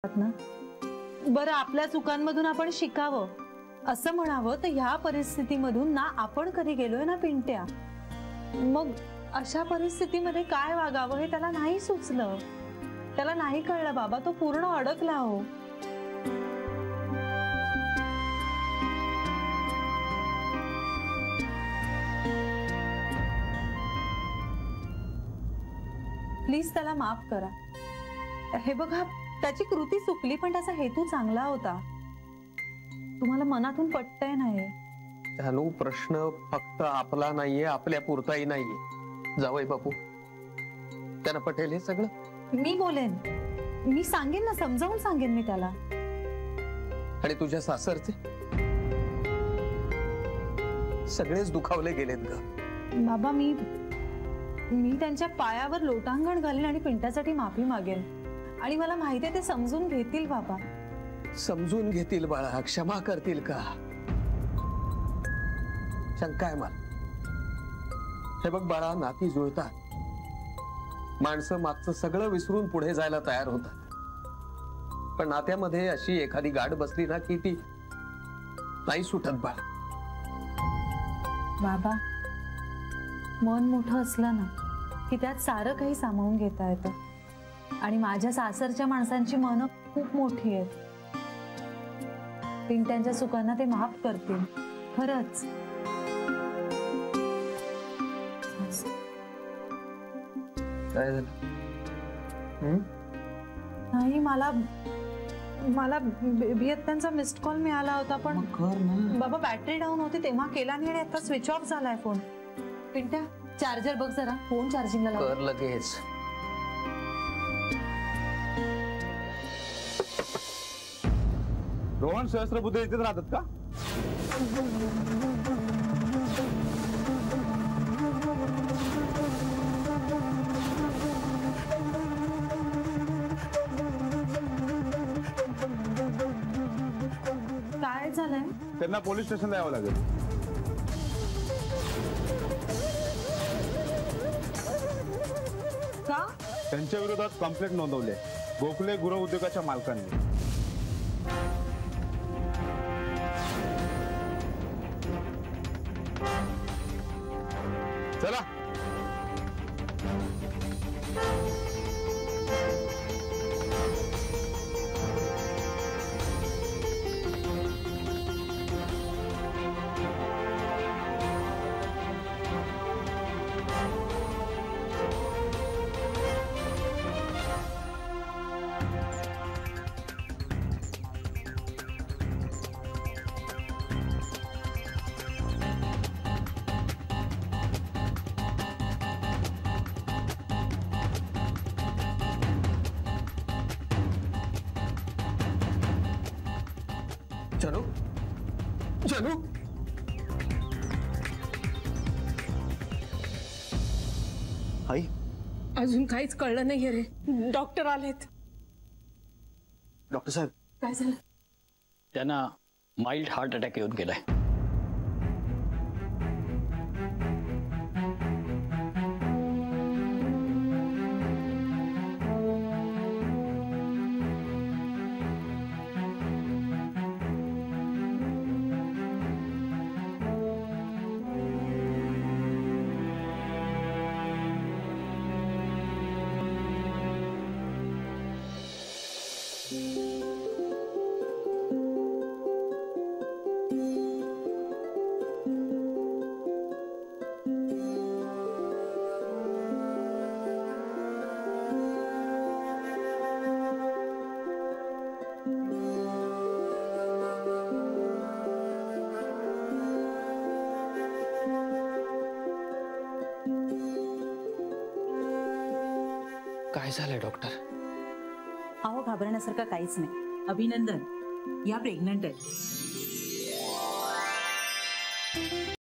ना बरं, आपल्या चुकांमधून आपण शिकावं असं म्हणावं तर ह्या परिस्थितीमधून ना आपण कधी गेलोय ना पिंट्या. मग अशा परिस्थितीमध्ये काय वागावं हे त्याला नाही सुचलं, त्याला नाही कळलं बाबा, तो पूर्ण अडकला हो. प्लीज त्याला माफ करा. हे बघा, त्याची कृती चुकली पण त्याचा हेतू चांगला होता. तुम्हाला मनातून पटतंय नाही? जानू, प्रश्न फक्त आपला नाहीये, आपल्या पुरताही नाहीये. जावई बापू, त्यांना पटेल हे सगळं? मी बोलेन, मी सांगेन ना, समजावून सांगेन मी त्याला. आणि तुझ्या सासरचे सगळेच दुखावले गेलेत ग बाबा. मी त्यांच्या पायावर लोटांगण घालीन आणि पिंट्यासाठी माफी मागेन. आणि मला माहिती आहे ते समजून घेतील बाबा. समजून घेतील बाळा, क्षमा करतील का? शंका आहे मला. हे बघ बाळा, नाती जुळतात, माणसं मागचं सगळं विसरून पुढे जायला तयार होतात. पण नात्यामध्ये अशी एखादी गाठ बसली ना की ती नाही सुटत बाळा. बाबा, मन मोठं असलं ना की त्यात सारं काही सामावून घेता येतं. आणि माझ्या सासरच्या माणसांची मनं खूप मोठी आहेत. पिंट्यांच्या चुकांना ते माफ करतील, खरंच. काय झालं? नाही, मला बेबियत्यांचा मिस्ड कॉल मिळाला होता, पण बाबा बॅटरी डाऊन होती तेव्हा केला नाही आणि आता स्विच ऑफ झालाय फोन. पिंट्या, चार्जर बघ जरा, फोन चार्जिंगला लाव. कर लगेच. रोहन सहस्त्रबुद्धे इथेच राहतात का? काय झालंय? त्यांना पोलीस स्टेशनला यावं लागेल. का? त्यांच्या विरोधात कंप्लेंट नोंदवली गोखले गुरव उद्योगाच्या मालकांनी. चला. जानू, जानू, आई, अजून काहीच कळलं नाहीये रे. डॉक्टर आलेत. डॉक्टर साहेब, काय झालं? त्यांना माइल्ड हार्ट अटॅक येऊन गेलाय. काय झालंय डॉक्टर? अहो, घाबरण्यासारखं काहीच नाही. अभिनंदन, या प्रेग्नंट आहे.